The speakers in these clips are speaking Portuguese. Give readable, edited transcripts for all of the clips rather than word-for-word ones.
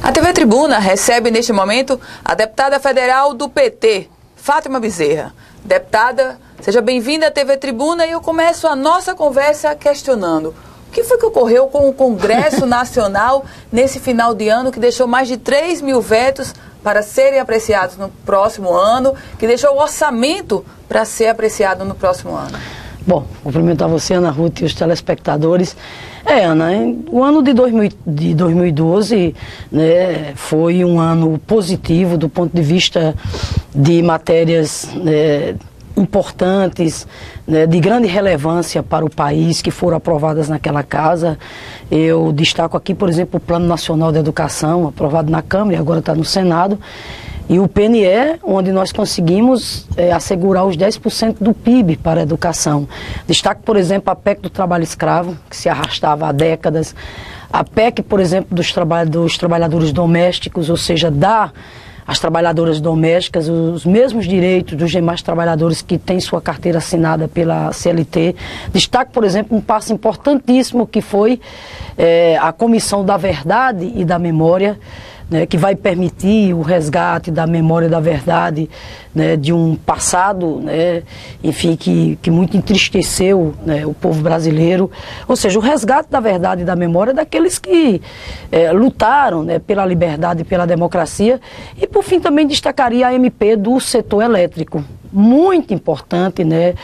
A TV Tribuna recebe neste momento a deputada federal do PT, Fátima Bezerra. Deputada, seja bem-vinda à TV Tribuna e eu começo a nossa conversa questionando o que foi que ocorreu com o Congresso Nacional nesse final de ano que deixou mais de 3 mil vetos para serem apreciados no próximo ano, que deixou o orçamento para ser apreciado no próximo ano. Bom, cumprimentar você, Ana Ruth, e os telespectadores. Ana, o ano de 2012 né, foi um ano positivo do ponto de vista de matérias importantes, né, de grande relevância para o país, que foram aprovadas naquela casa. Eu destaco aqui, por exemplo, o Plano Nacional de Educação, aprovado na Câmara e agora está no Senado, e o PNE, onde nós conseguimos assegurar os 10% do PIB para a educação. Destaco, por exemplo, a PEC do trabalho escravo, que se arrastava há décadas, a PEC, por exemplo, dos trabalhadores domésticos, ou seja, dá às trabalhadoras domésticas os mesmos direitos dos demais trabalhadores que têm sua carteira assinada pela CLT. Destaco, por exemplo, um passo importantíssimo que foi a Comissão da Verdade e da Memória, né, que vai permitir o resgate da memória da verdade, né, de um passado, né, enfim, que muito entristeceu, né, o povo brasileiro. Ou seja, o resgate da verdade e da memória daqueles que lutaram, né, pela liberdade e pela democracia. E, por fim, também destacaria a MP do setor elétrico. Muito importante, né,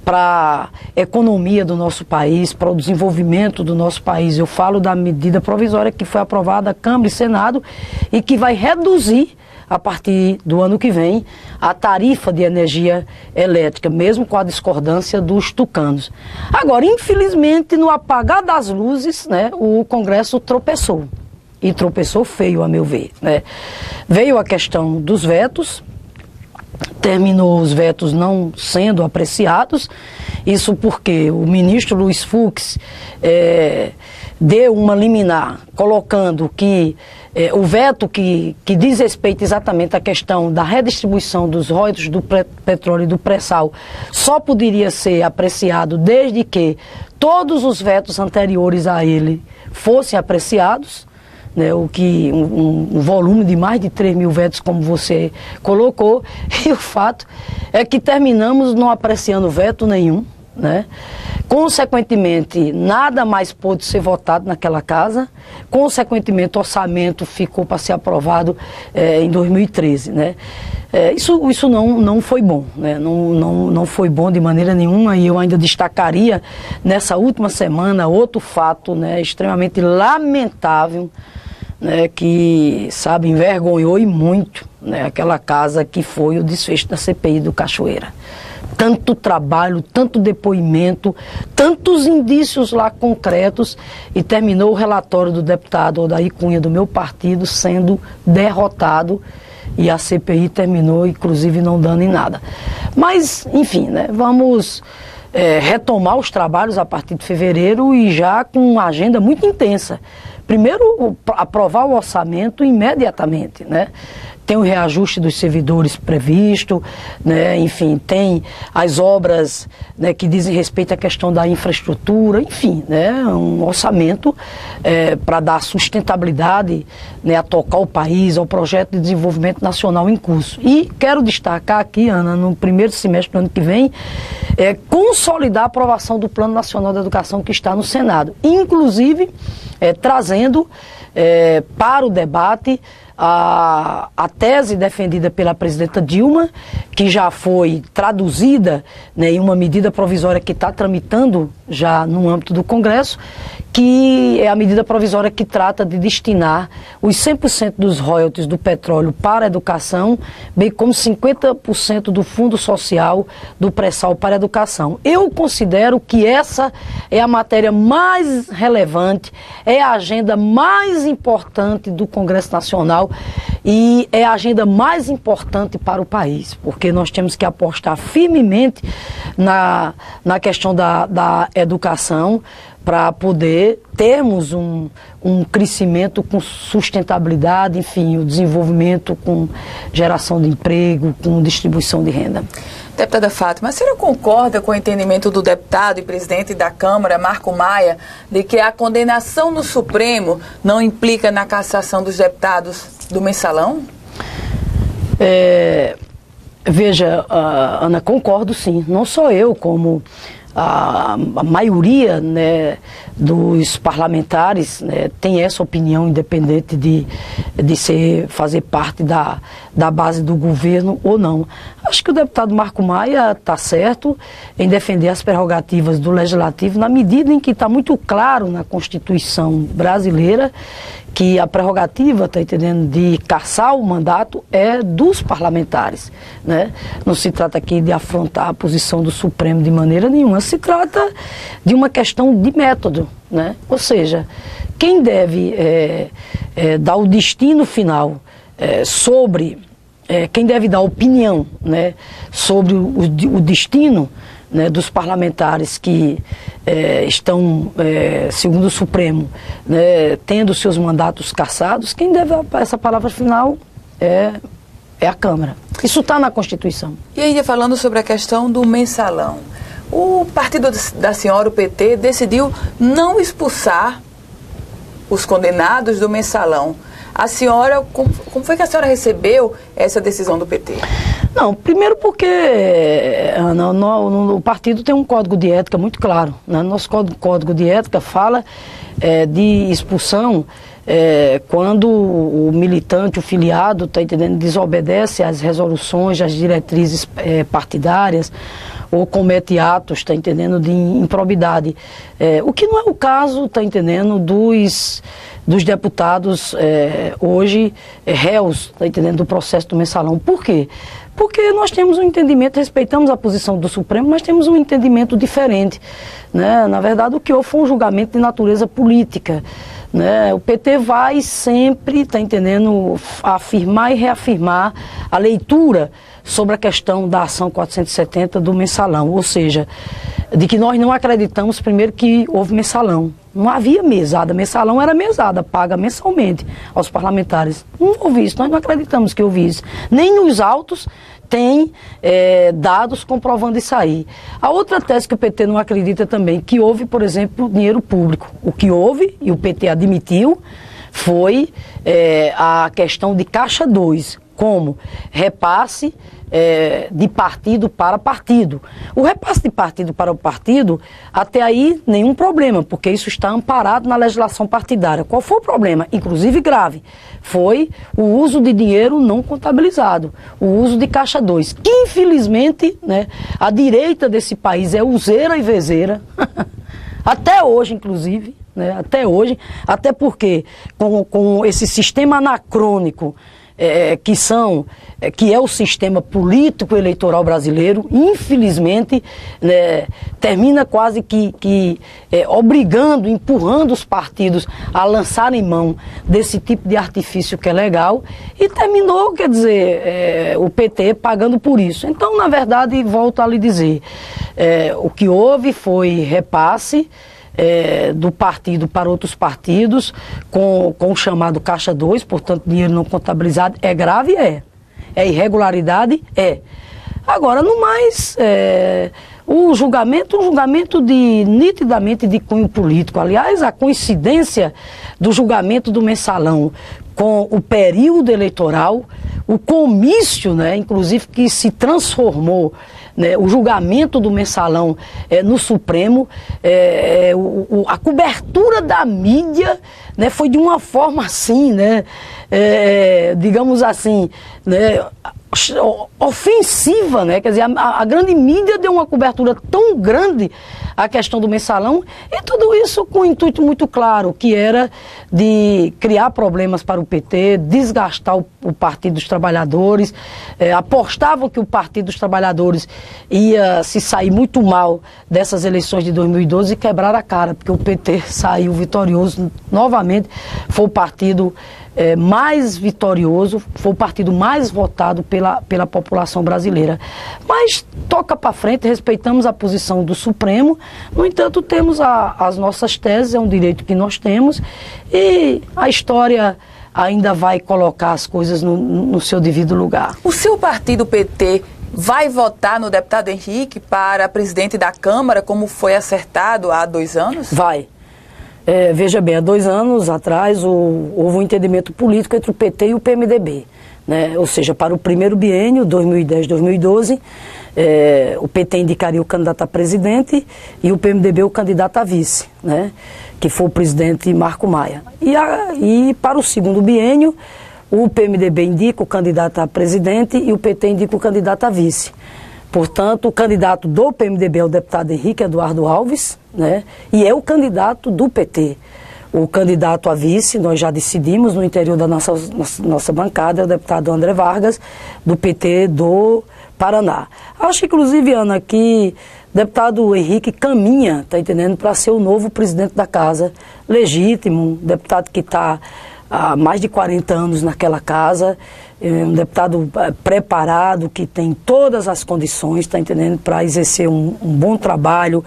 para a economia do nosso país, para o desenvolvimento do nosso país. Eu falo da medida provisória que foi aprovada na Câmara e Senado e que vai reduzir, a partir do ano que vem, a tarifa de energia elétrica, mesmo com a discordância dos tucanos. Agora, infelizmente, no apagar das luzes, né, o Congresso tropeçou. E tropeçou feio, a meu ver, né. Veio a questão dos vetos, terminou os vetos não sendo apreciados, isso porque o ministro Luiz Fux deu uma liminar colocando que o veto que diz respeito exatamente à questão da redistribuição dos royalties do petróleo e do pré-sal só poderia ser apreciado desde que todos os vetos anteriores a ele fossem apreciados, né, um volume de mais de 3 mil vetos, como você colocou, e o fato é que terminamos não apreciando veto nenhum, né? Consequentemente, nada mais pôde ser votado naquela casa, consequentemente, o orçamento ficou para ser aprovado em 2013, né? Isso não foi bom, né? Não foi bom de maneira nenhuma, e eu ainda destacaria nessa última semana outro fato, né, extremamente lamentável, né, que, sabe, envergonhou e muito, né, aquela casa que foi o desfecho da CPI do Cachoeira. Tanto trabalho, tanto depoimento, tantos indícios lá concretos, e terminou o relatório do deputado Odair Cunha, do meu partido, sendo derrotado, e a CPI terminou, inclusive, não dando em nada. Mas, enfim, né, vamos retomar os trabalhos a partir de fevereiro e já com uma agenda muito intensa. Primeiro, aprovar o orçamento imediatamente, né? Tem o reajuste dos servidores previsto, né? Enfim, tem as obras, né, que dizem respeito à questão da infraestrutura, enfim, né? Um orçamento para dar sustentabilidade, né, a tocar o país, ao projeto de desenvolvimento nacional em curso. E quero destacar aqui, Ana, no primeiro semestre do ano que vem, consolidar a aprovação do Plano Nacional de Educação que está no Senado, inclusive trazendo para o debate a tese defendida pela presidenta Dilma, que já foi traduzida, né, em uma medida provisória que está tramitando já no âmbito do Congresso, que é a medida provisória que trata de destinar os 100% dos royalties do petróleo para a educação, bem como 50% do fundo social do pré-sal para a educação. Eu considero que essa é a matéria mais relevante, é a agenda mais importante do Congresso Nacional, e é a agenda mais importante para o país, porque nós temos que apostar firmemente na questão da educação, para poder termos um crescimento com sustentabilidade, enfim, o desenvolvimento com geração de emprego, com distribuição de renda. Deputada Fátima, a senhora concorda com o entendimento do deputado e presidente da Câmara, Marco Maia, de que a condenação no Supremo não implica na cassação dos deputados do mensalão? Veja, Ana, concordo sim. Não só eu, como a maioria, né, dos parlamentares, né, tem essa opinião, independente de fazer parte da base do governo ou não. Acho que o deputado Marco Maia está certo em defender as prerrogativas do Legislativo, na medida em que está muito claro na Constituição brasileira que a prerrogativa, está entendendo, de cassar o mandato é dos parlamentares, né? Não se trata aqui de afrontar a posição do Supremo de maneira nenhuma, se trata de uma questão de método, né? Ou seja, quem deve dar o destino final sobre, quem deve dar opinião, né, sobre o destino, né, dos parlamentares que estão, segundo o Supremo, né, tendo seus mandatos cassados, quem deve essa palavra final é a Câmara. Isso está na Constituição. E ainda falando sobre a questão do mensalão, o partido da senhora, o PT, decidiu não expulsar os condenados do mensalão. A senhora, como foi que a senhora recebeu essa decisão do PT? Não, primeiro porque, Ana, o partido tem um código de ética muito claro, né? Nosso código de ética fala de expulsão quando o militante, o filiado, está entendendo, desobedece às resoluções, às diretrizes partidárias, ou comete atos, está entendendo, de improbidade. O que não é o caso, está entendendo, dos deputados hoje réus, está entendendo, do processo do mensalão. Por quê? Porque nós temos um entendimento, respeitamos a posição do Supremo, mas temos um entendimento diferente, né? Na verdade, o que houve foi um julgamento de natureza política, né? O PT vai sempre, está entendendo, afirmar e reafirmar a leitura sobre a questão da ação 470 do mensalão, ou seja, de que nós não acreditamos, primeiro, que houve mensalão. Não havia mesada, mensalão era mesada, paga mensalmente aos parlamentares. Não houve isso, nós não acreditamos que houve isso. Nem nos autos tem dados comprovando isso aí. A outra tese que o PT não acredita também, que houve, por exemplo, dinheiro público. O que houve, e o PT admitiu, foi a questão de Caixa 2, como repasse de partido para partido. O repasse de partido para o partido, até aí nenhum problema, porque isso está amparado na legislação partidária. Qual foi o problema? Inclusive grave. Foi o uso de dinheiro não contabilizado, o uso de Caixa 2, que infelizmente, né, a direita desse país é useira e vezeira, até hoje inclusive, né, até porque com esse sistema anacrônico que é o sistema político eleitoral brasileiro, infelizmente, né, termina quase que obrigando, empurrando os partidos a lançarem mão desse tipo de artifício que é legal, e terminou, quer dizer, o PT pagando por isso. Então, na verdade, volto a lhe dizer, o que houve foi repasse do partido para outros partidos, com o chamado Caixa 2, portanto, dinheiro não contabilizado. É grave? É irregularidade? É. Agora, no mais, um julgamento nitidamente de cunho político. Aliás, a coincidência do julgamento do mensalão com o período eleitoral, o comício, né, inclusive, que se transformou, né, o julgamento do mensalão no Supremo, a cobertura da mídia, né, foi de uma forma assim, né, digamos assim, né, ofensiva, né? Quer dizer, a grande mídia deu uma cobertura tão grande à questão do mensalão, e tudo isso com um intuito muito claro, que era de criar problemas para o PT, desgastar o Partido dos Trabalhadores. Apostavam que o Partido dos Trabalhadores ia se sair muito mal dessas eleições de 2012 e quebrar a cara, porque o PT saiu vitorioso novamente, foi o partido mais vitorioso, foi o partido mais votado pela população brasileira. Mas toca para frente, respeitamos a posição do Supremo, no entanto temos as nossas teses, é um direito que nós temos, e a história ainda vai colocar as coisas no seu devido lugar. O seu partido PT vai votar no deputado Henrique para presidente da Câmara, como foi acertado há 2 anos? Vai. Veja bem, há 2 anos atrás houve um entendimento político entre o PT e o PMDB, né? Ou seja, para o primeiro biênio, 2010-2012, o PT indicaria o candidato a presidente e o PMDB o candidato a vice, né? Que foi o presidente Marco Maia. E para o segundo biênio, o PMDB indica o candidato a presidente e o PT indica o candidato a vice. Portanto, o candidato do PMDB é o deputado Henrique Eduardo Alves, né? E é o candidato do PT. O candidato a vice, nós já decidimos no interior da nossa bancada, é o deputado André Vargas, do PT do Paraná. Acho, inclusive, Ana, que o deputado Henrique caminha, tá entendendo, para ser o novo presidente da casa, legítimo, um deputado que está há mais de 40 anos naquela casa, um deputado preparado, que tem todas as condições, está entendendo, para exercer um bom trabalho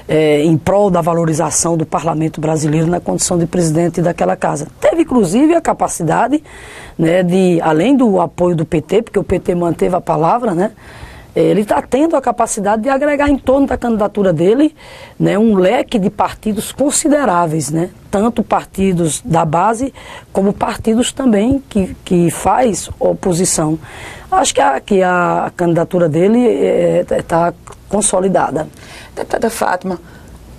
em prol da valorização do parlamento brasileiro na condição de presidente daquela casa. Teve, inclusive, a capacidade, né, de, além do apoio do PT, porque o PT manteve a palavra, né, ele está tendo a capacidade de agregar em torno da candidatura dele, né, um leque de partidos consideráveis, né, tanto partidos da base como partidos também que faz oposição. Acho que a candidatura dele está consolidada. Deputada Fátima,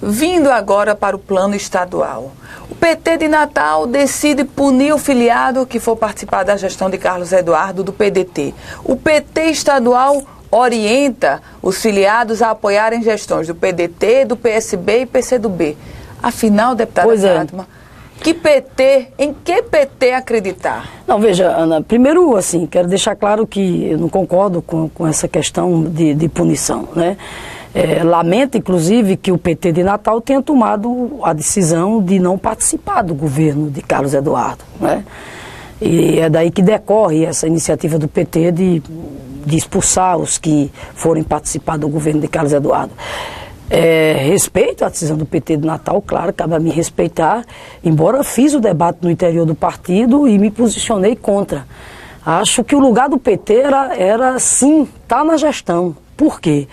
vindo agora para o plano estadual, o PT de Natal decide punir o filiado que for participar da gestão de Carlos Eduardo do PDT. O PT estadual orienta os filiados a apoiarem gestões do PDT, do PSB e PCdoB. Afinal, deputada Fátima, em que PT acreditar? Não, veja, Ana, primeiro, assim, quero deixar claro que eu não concordo com essa questão de punição, né? Lamento, inclusive, que o PT de Natal tenha tomado a decisão de não participar do governo de Carlos Eduardo, né? E é daí que decorre essa iniciativa do PT de expulsar os que forem participar do governo de Carlos Eduardo. Respeito a decisão do PT de Natal, claro, cabe a mim respeitar, embora fiz o debate no interior do partido e me posicionei contra. Acho que o lugar do PT era sim, estar na gestão. Por quê?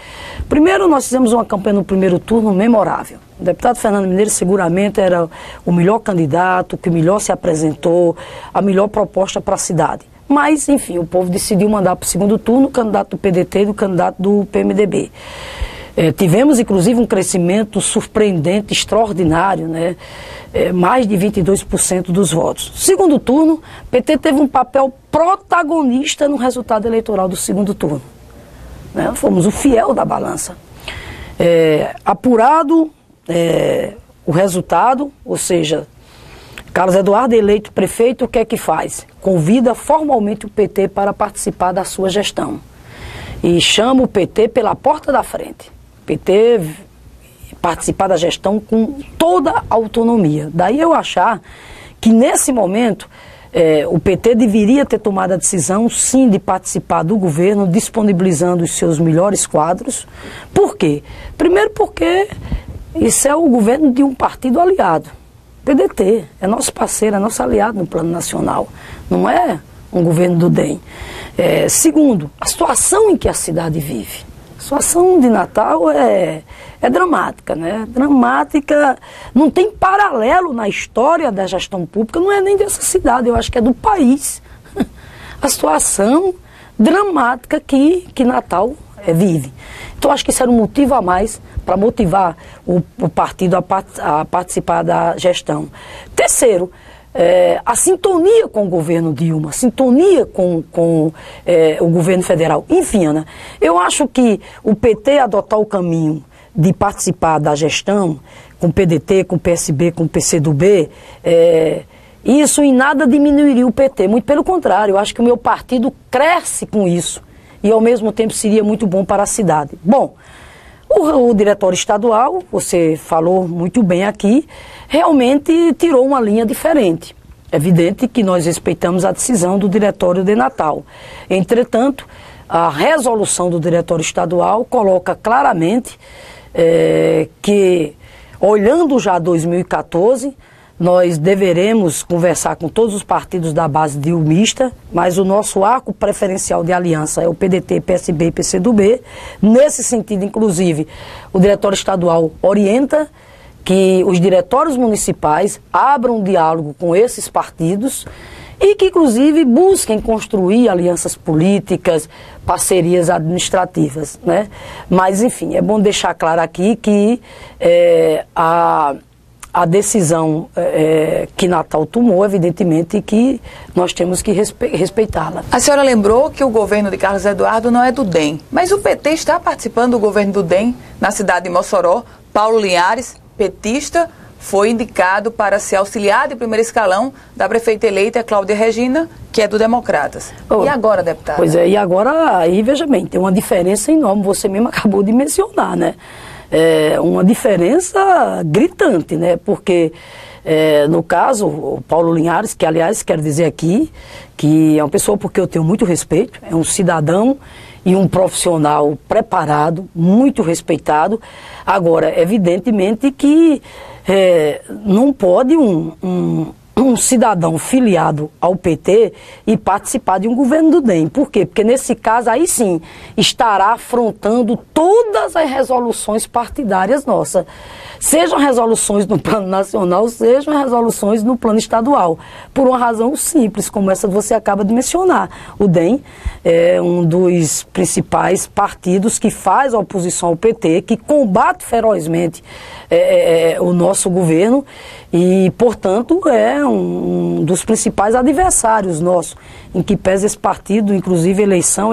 Primeiro, nós fizemos uma campanha no primeiro turno memorável. O deputado Fernando Mineiro seguramente era o melhor candidato, que melhor se apresentou, a melhor proposta para a cidade. Mas, enfim, o povo decidiu mandar para o segundo turno o candidato do PDT e o candidato do PMDB. Tivemos, inclusive, um crescimento surpreendente, extraordinário, né? Mais de 22% dos votos. Segundo turno, o PT teve um papel protagonista no resultado eleitoral do segundo turno, né? Fomos o fiel da balança. Apurado o resultado, ou seja, Carlos Eduardo eleito prefeito, o que é que faz? Convida formalmente o PT para participar da sua gestão. E chama o PT pela porta da frente. O PT participar da gestão com toda a autonomia. Daí eu achar que nesse momento o PT deveria ter tomado a decisão, sim, de participar do governo, disponibilizando os seus melhores quadros. Por quê? Primeiro porque isso é o governo de um partido aliado. PDT é nosso parceiro, é nosso aliado no plano nacional, não é um governo do DEM. Segundo, a situação em que a cidade vive. A situação de Natal é dramática, né? Dramática, não tem paralelo na história da gestão pública, não é nem dessa cidade, eu acho que é do país. A situação dramática que Natal vive. Então, acho que isso era um motivo a mais para motivar o partido a participar da gestão. Terceiro, a sintonia com o governo Dilma, a sintonia com o governo federal. Enfim, Ana, eu acho que o PT adotar o caminho de participar da gestão com o PDT, com o PSB, com o PCdoB, isso em nada diminuiria o PT. Muito pelo contrário, eu acho que o meu partido cresce com isso. E ao mesmo tempo seria muito bom para a cidade. Bom, o diretório estadual, você falou muito bem aqui, realmente tirou uma linha diferente. evidente que nós respeitamos a decisão do Diretório de Natal. Entretanto, a resolução do Diretório Estadual coloca claramente que, olhando já 2014, nós deveremos conversar com todos os partidos da base dilmista, mas o nosso arco preferencial de aliança é o PDT, PSB e PCdoB. Nesse sentido, inclusive, o Diretório Estadual orienta que os diretórios municipais abram um diálogo com esses partidos e que, inclusive, busquem construir alianças políticas, parcerias administrativas, né? Mas, enfim, é bom deixar claro aqui que a decisão que Natal tomou, evidentemente, que nós temos que respeitá-la. A senhora lembrou que o governo de Carlos Eduardo não é do DEM, mas o PT está participando do governo do DEM na cidade de Mossoró. Paulo Linhares, petista, foi indicado para ser auxiliar de primeiro escalão da prefeita eleita Cláudia Regina, que é do Democratas. E agora, deputada? Pois é, e agora, aí veja bem, tem uma diferença enorme, você mesmo acabou de mencionar, né? Uma diferença gritante, né? Porque, no caso, o Paulo Linhares, que aliás quero dizer aqui, que é uma pessoa porque eu tenho muito respeito, é um cidadão e um profissional preparado, muito respeitado. Agora, evidentemente que não pode um cidadão filiado ao PT e participar de um governo do DEM. Por quê? Porque nesse caso aí sim estará afrontando todas as resoluções partidárias nossas. Sejam resoluções no plano nacional, sejam resoluções no plano estadual. Por uma razão simples, como essa que você acaba de mencionar. O DEM é um dos principais partidos que faz oposição ao PT, que combate ferozmente o nosso governo e, portanto, é um dos principais adversários nossos, em que pesa esse partido, inclusive eleição,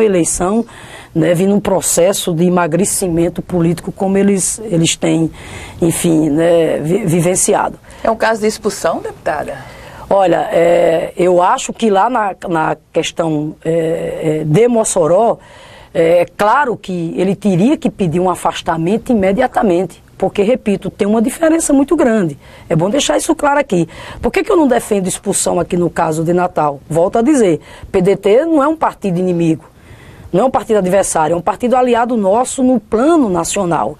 né, vindo um processo de emagrecimento político como eles têm, enfim, né, vivenciado. É um caso de expulsão, deputada? Olha, eu acho que lá na questão de Mossoró, é claro que ele teria que pedir um afastamento imediatamente. Porque, repito, tem uma diferença muito grande. É bom deixar isso claro aqui. Por que eu não defendo expulsão aqui no caso de Natal? Volto a dizer, PDT não é um partido inimigo, não é um partido adversário, é um partido aliado nosso no plano nacional.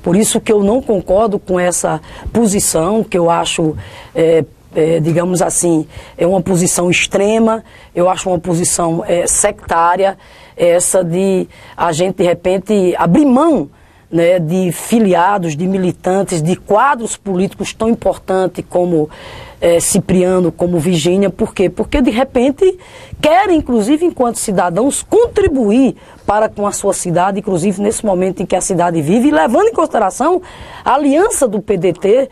Por isso que eu não concordo com essa posição, que eu acho, digamos assim, é uma posição extrema, eu acho uma posição sectária, essa de a gente, de repente, abrir mão, né, de filiados, de militantes, de quadros políticos tão importantes como Cipriano, como Virgínia. Por quê? Porque, de repente, querem, inclusive, enquanto cidadãos, contribuir para com a sua cidade, inclusive nesse momento em que a cidade vive, e levando em consideração a aliança do PDT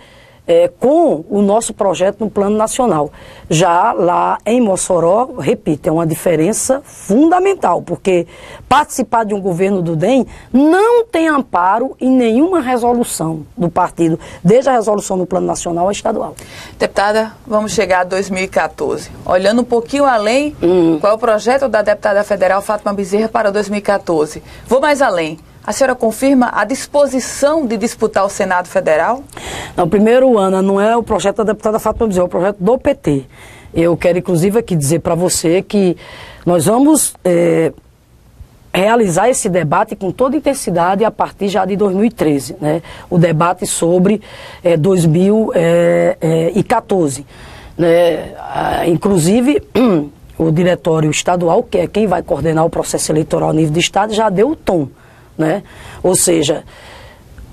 com o nosso projeto no plano nacional. Já lá em Mossoró, repito, é uma diferença fundamental, porque participar de um governo do DEM não tem amparo em nenhuma resolução do partido, desde a resolução no plano nacional a estadual. Deputada, vamos chegar a 2014. Olhando um pouquinho além, qual é o projeto da deputada federal Fátima Bezerra para 2014? Vou mais além. A senhora confirma a disposição de disputar o Senado Federal? Não, primeiro, Ana, não é o projeto da deputada Fátima Bezerra, é o projeto do PT. Eu quero, inclusive, aqui dizer para você que nós vamos realizar esse debate com toda intensidade a partir já de 2013, né? O debate sobre 2014. Né? Inclusive, o Diretório Estadual, que é quem vai coordenar o processo eleitoral a nível de Estado, já deu o tom. Né? Ou seja,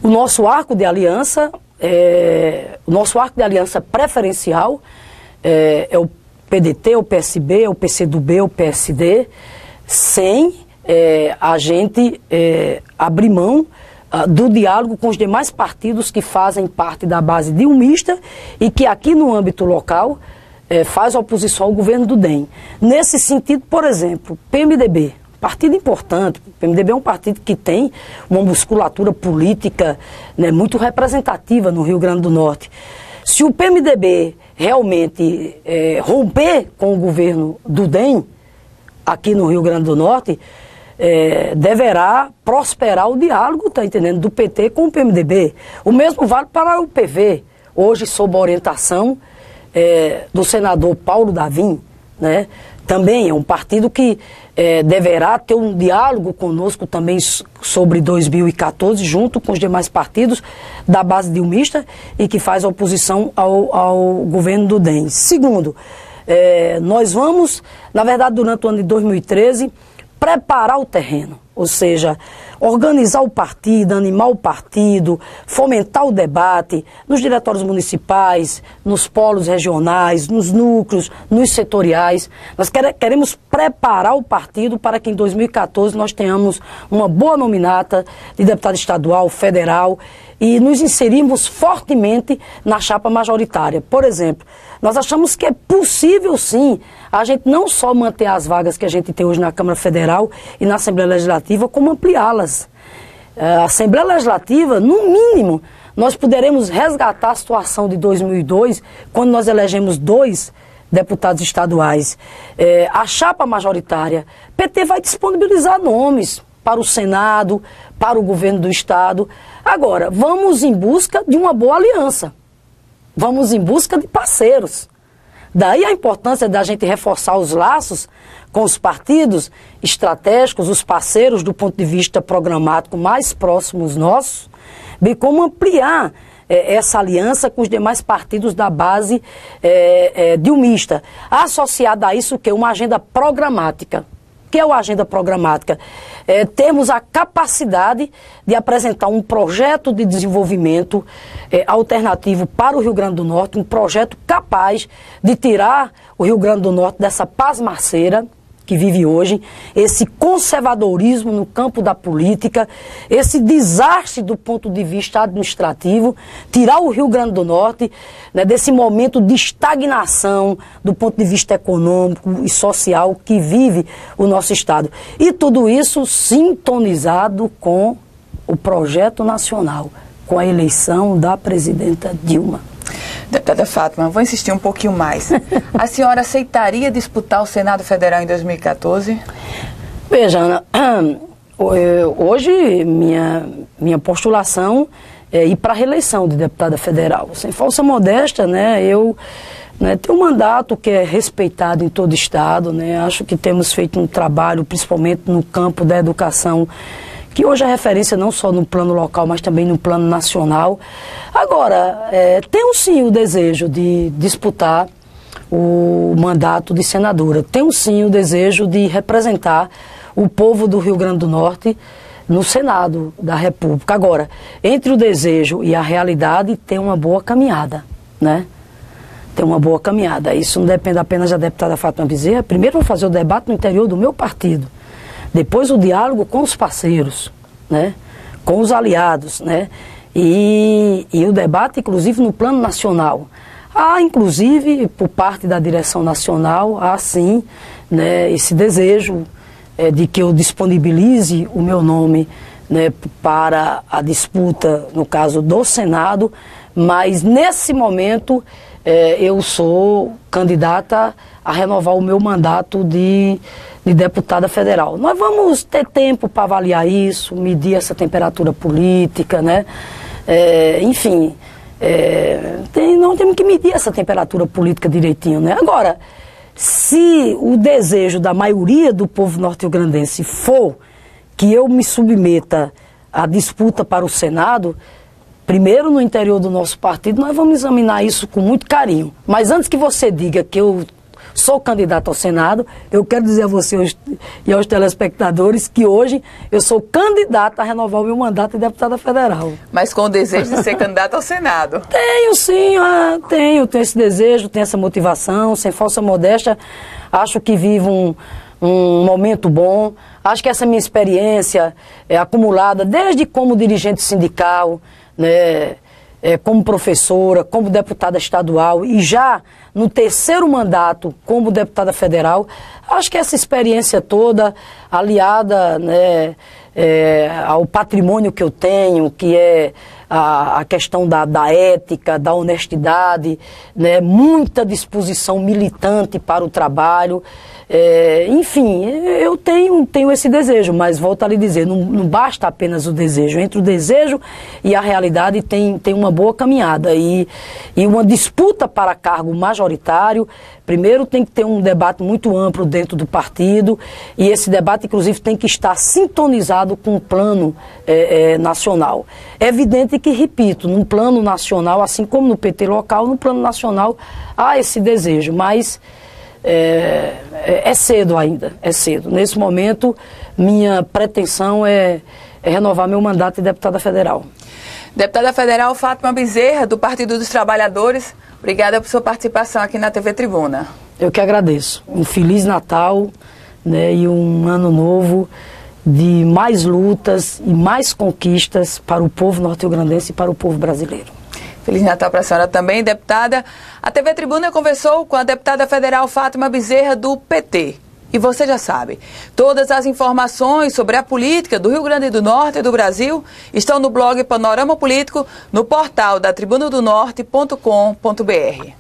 o nosso arco de aliança, preferencial é o PDT, o PSB, o PCdoB, o PSD, sem a gente abrir mão do diálogo com os demais partidos que fazem parte da base dilmista e que aqui no âmbito local faz oposição ao governo do DEM. Nesse sentido, por exemplo, PMDB. Partido importante, o PMDB é um partido que tem uma musculatura política, né, muito representativa no Rio Grande do Norte. Se o PMDB realmente romper com o governo do DEM, aqui no Rio Grande do Norte, deverá prosperar o diálogo, tá entendendo, do PT com o PMDB. O mesmo vale para o PV, hoje sob a orientação do senador Paulo Davim, né, também é um partido que deverá ter um diálogo conosco também sobre 2014, junto com os demais partidos da base dilmista e que faz oposição ao governo do DEM. Segundo, nós vamos, na verdade, durante o ano de 2013, preparar o terreno, ou seja, organizar o partido, animar o partido, fomentar o debate nos diretórios municipais, nos polos regionais, nos núcleos, nos setoriais. Nós queremos preparar o partido para que em 2014 nós tenhamos uma boa nominata de deputado estadual, federal e nos inserimos fortemente na chapa majoritária. Por exemplo, nós achamos que é possível sim a gente não só manter as vagas que a gente tem hoje na Câmara Federal e na Assembleia Legislativa, como ampliá-las. A Assembleia Legislativa, no mínimo, nós poderemos resgatar a situação de 2002, quando nós elegemos 2 deputados estaduais. A chapa majoritária, PT vai disponibilizar nomes para o Senado, para o governo do Estado. Agora, vamos em busca de uma boa aliança. Vamos em busca de parceiros. Daí a importância da gente reforçar os laços com os partidos estratégicos, os parceiros do ponto de vista programático mais próximos nossos, bem como ampliar essa aliança com os demais partidos da base dilmista. Associada a isso, o quê? Uma agenda programática. O que é uma agenda programática? Temos a capacidade de apresentar um projeto de desenvolvimento alternativo para o Rio Grande do Norte, um projeto capaz de tirar o Rio Grande do Norte dessa pasmaceira que vive hoje, esse conservadorismo no campo da política, esse desastre do ponto de vista administrativo, tirar o Rio Grande do Norte, né, desse momento de estagnação do ponto de vista econômico e social que vive o nosso Estado. E tudo isso sintonizado com o projeto nacional, com a eleição da presidenta Dilma. Deputada Fátima, vou insistir um pouquinho mais. A senhora aceitaria disputar o Senado Federal em 2014? Veja, Ana, hoje minha postulação é ir para a reeleição de deputada federal. Sem falsa modéstia, né, eu tenho um mandato que é respeitado em todo o Estado, né, acho que temos feito um trabalho, principalmente no campo da educação, que hoje é referência não só no plano local, mas também no plano nacional. Agora, tenho sim o desejo de disputar o mandato de senadora. Tenho sim o desejo de representar o povo do Rio Grande do Norte no Senado da República. Agora, entre o desejo e a realidade tem uma boa caminhada, né? Tem uma boa caminhada. Isso não depende apenas da deputada Fátima Bezerra. Primeiro vou fazer o debate no interior do meu partido. Depois o diálogo com os parceiros, né, com os aliados, né, e o debate, inclusive, no plano nacional. Há, inclusive, por parte da direção nacional, há sim, né, esse desejo de que eu disponibilize o meu nome, né, para a disputa, no caso do Senado, mas nesse momento eu sou candidata a renovar o meu mandato de deputada federal. Nós vamos ter tempo para avaliar isso, medir essa temperatura política, né? Enfim, não temos que medir essa temperatura política direitinho, né? Agora, se o desejo da maioria do povo norte-riograndense for que eu me submeta à disputa para o Senado, primeiro no interior do nosso partido, nós vamos examinar isso com muito carinho. Mas antes que você diga que eu sou candidato ao Senado, eu quero dizer a você e aos telespectadores que hoje eu sou candidata a renovar o meu mandato de deputada federal. Mas com o desejo de ser candidata ao Senado? Tenho sim, tenho esse desejo, tenho essa motivação, sem falsa modéstia. Acho que vivo um momento bom. Acho que essa minha experiência acumulada desde como dirigente sindical, né, como professora, como deputada estadual e já no terceiro mandato como deputada federal, acho que essa experiência toda, aliada, né, ao patrimônio que eu tenho, que é a questão da ética, da honestidade, né, muita disposição militante para o trabalho. Enfim, eu tenho esse desejo, mas volto a lhe dizer, não basta apenas o desejo. Entre o desejo e a realidade tem uma boa caminhada. E uma disputa para cargo majoritário, primeiro tem que ter um debate muito amplo dentro do partido, e esse debate, inclusive, tem que estar sintonizado com o plano nacional. É evidente que, repito, num plano nacional, assim como no PT local, no plano nacional há esse desejo, mas é cedo ainda, é cedo. Nesse momento, minha pretensão é renovar meu mandato de deputada federal. Deputada federal Fátima Bezerra, do Partido dos Trabalhadores, obrigada por sua participação aqui na TV Tribuna. Eu que agradeço. Um Feliz Natal, né, e um ano novo de mais lutas e mais conquistas para o povo norte-riograndense e para o povo brasileiro. Feliz Natal para a senhora também, deputada. A TV Tribuna conversou com a deputada federal Fátima Bezerra, do PT. E você já sabe, todas as informações sobre a política do Rio Grande do Norte e do Brasil estão no blog Panorama Político, no portal da tribunadonorte.com.br.